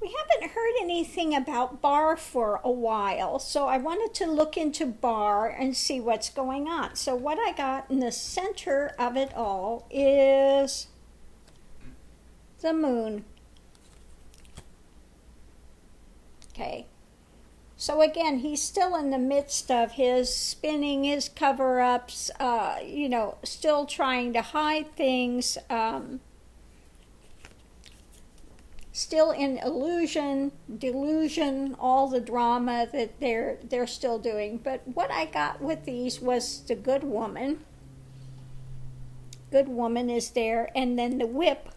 We haven't heard anything about Barr for a while, so I wanted to look into Barr and see what's going on. So what I got in the center of it all is the moon. Okay. So again, he's still in the midst of his spinning, his cover-ups, still trying to hide things, still in illusion, delusion, all the drama that they're still doing. But what I got with these was the good woman. Good woman is there, and then the whip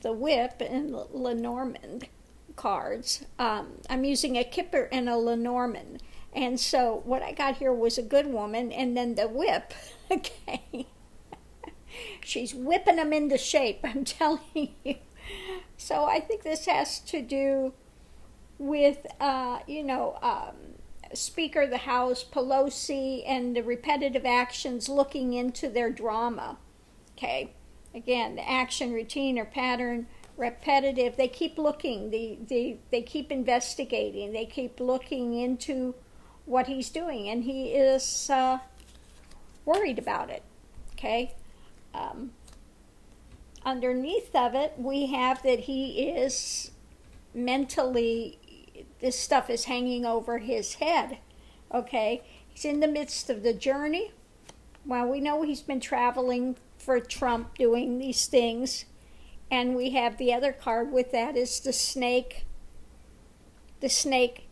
and Lenormand cards. I'm using a Kipper and a Lenormand. And so what I got here was a good woman, and then the whip. Okay. She's whipping them into shape, I'm telling you. So I think this has to do with, Speaker of the House, Pelosi, and the repetitive actions looking into their drama. Okay. Again, the action, routine, or pattern, repetitive. They keep looking. They keep investigating. They keep looking into what he's doing, and he is worried about it. Okay. Underneath of it, we have that he is mentally, this stuff is hanging over his head. Okay. He's in the midst of the journey. Well, we know he's been traveling for Trump doing these things. And we have the other card with that is the snake. The snake,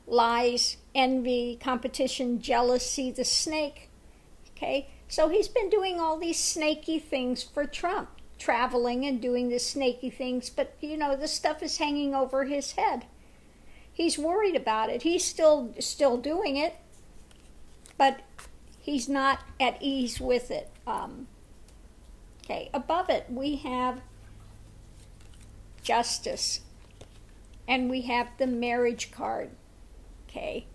lies, envy, competition, jealousy, the snake. Okay, so he's been doing all these snaky things for Trump, traveling and doing the snaky things, but this stuff is hanging over his head. He's worried about it. He's still doing it, but he's not at ease with it. Okay, above it we have justice, and we have the marriage card, okay,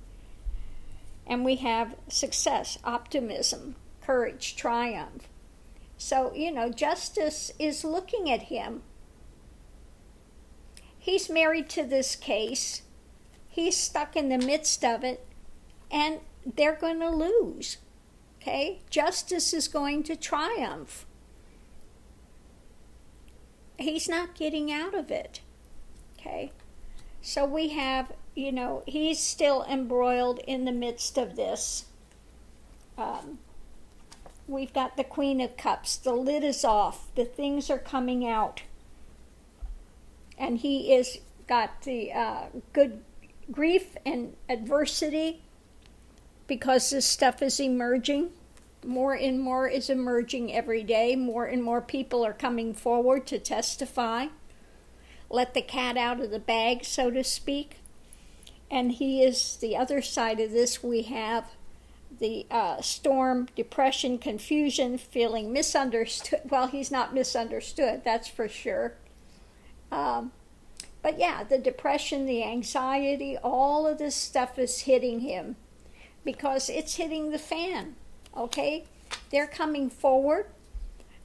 and we have success, optimism, courage, triumph. So, justice is looking at him. He's married to this case. He's stuck in the midst of it, and they're going to lose, okay? Justice is going to triumph. He's not getting out of it, okay? So we have, he's still embroiled in the midst of this. We've got the Queen of Cups. The lid is off. The things are coming out. And he is got the good grief and adversity because this stuff is emerging. More and more is emerging every day. More and more people are coming forward to testify. Let the cat out of the bag, so to speak. And he is the other side of this. We have the storm, depression, confusion, feeling misunderstood. Well, he's not misunderstood, that's for sure. But yeah, the depression, the anxiety, all of this stuff is hitting him because it's hitting the fan. Okay, they're coming forward.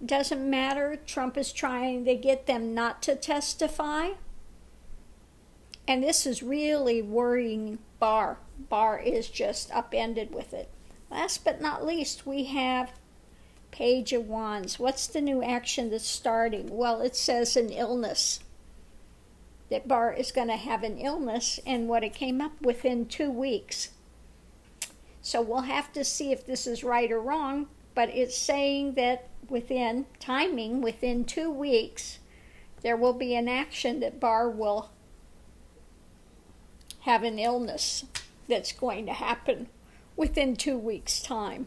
Doesn't matter. Trump is trying to get them not to testify. And this is really worrying Barr. Barr is just upended with it. Last but not least, we have Page of Wands. What's the new action that's starting? Well, it says an illness. That Barr is going to have an illness, and what it came up within 2 weeks. So we'll have to see if this is right or wrong, but it's saying that within 2 weeks, there will be an action that Barr will have an illness that's going to happen within 2 weeks' time.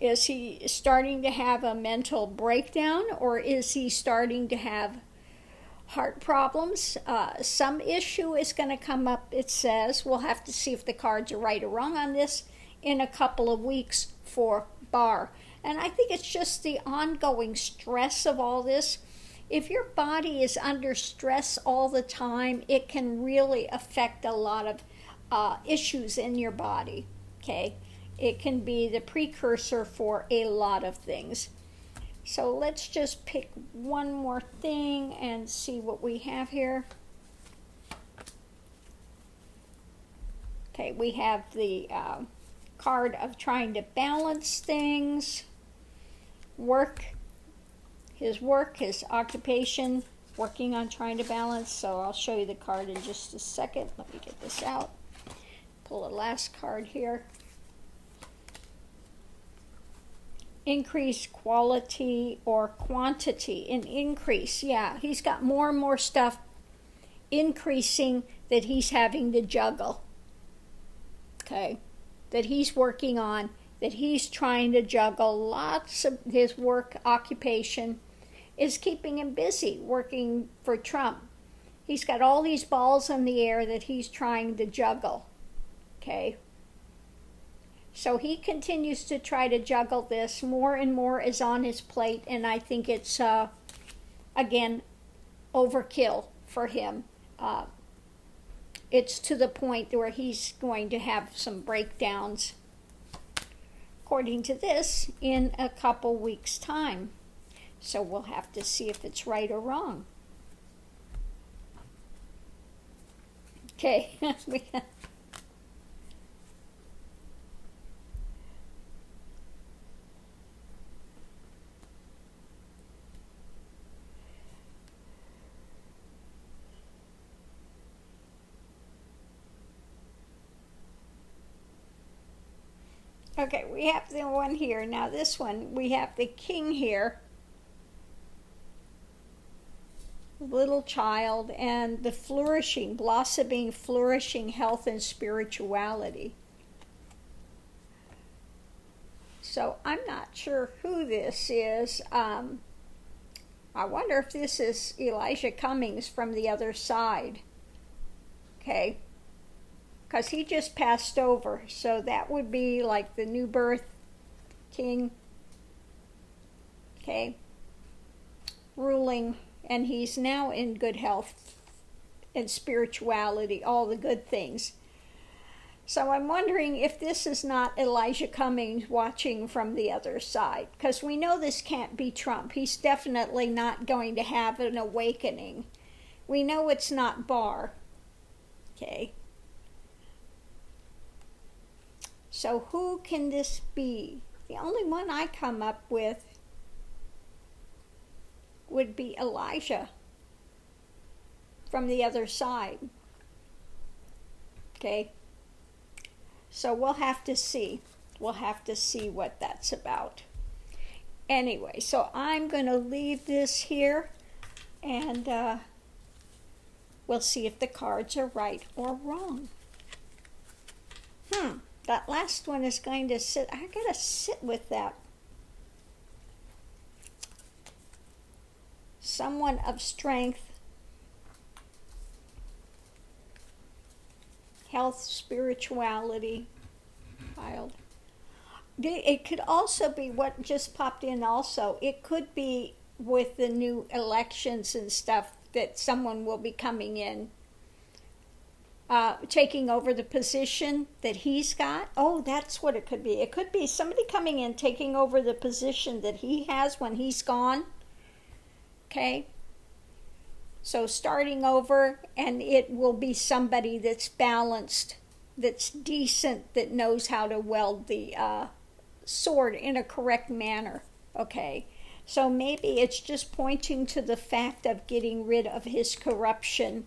Is he starting to have a mental breakdown, or is he starting to have heart problems? Some issue is going to come up, it says. We'll have to see if the cards are right or wrong on this in a couple of weeks for Barr. And I think it's just the ongoing stress of all this. If your body is under stress all the time, it can really affect a lot of issues in your body, okay? It can be the precursor for a lot of things. So let's just pick one more thing and see what we have here. Okay, we have the card of trying to balance things, work, his occupation, working on trying to balance. So I'll show you the card in just a second. Let me get this out. Pull the last card here. Increase quality or quantity. An increase, yeah. He's got more and more stuff increasing that he's having to juggle. Okay, that he's working on, that he's trying to juggle. Lots of his work occupation is keeping him busy working for Trump. He's got all these balls in the air that he's trying to juggle. Okay, so he continues to try to juggle this. More and more is on his plate, and I think it's again overkill for him. It's to the point where he's going to have some breakdowns, according to this, in a couple weeks' time. So we'll have to see if it's right or wrong. Okay. Okay, we have the one here. Now this one, we have the king here. Little child and the flourishing, blossoming, flourishing health and spirituality. So I'm not sure who this is. I wonder if this is Elijah Cummings from the other side. Okay. Because he just passed over. So that would be like the new birth king. Okay. Ruling. And he's now in good health and spirituality, all the good things. So I'm wondering if this is not Elijah Cummings watching from the other side. Because we know this can't be Trump. He's definitely not going to have an awakening. We know it's not Barr. Okay. So who can this be? The only one I come up with would be Elijah from the other side. Okay. So we'll have to see. We'll have to see what that's about. Anyway, so I'm going to leave this here, and we'll see if the cards are right or wrong. That last one is going to sit. I gotta sit with that. Someone of strength, health, spirituality, child. It could also be what just popped in also. It could be with the new elections and stuff that someone will be coming in, taking over the position that he's got. Oh, that's what it could be. It could be somebody coming in, taking over the position that he has when he's gone. Okay, so starting over, and it will be somebody that's balanced, that's decent, that knows how to weld the sword in a correct manner. Okay, so maybe it's just pointing to the fact of getting rid of his corruption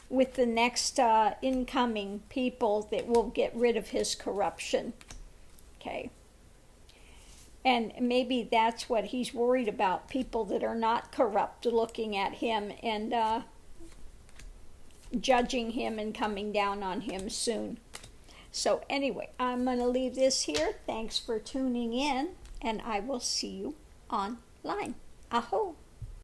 with the next incoming people that will get rid of his corruption. Okay. And maybe that's what he's worried about, people that are not corrupt looking at him and judging him and coming down on him soon. So anyway, I'm going to leave this here. Thanks for tuning in, and I will see you online. Aho!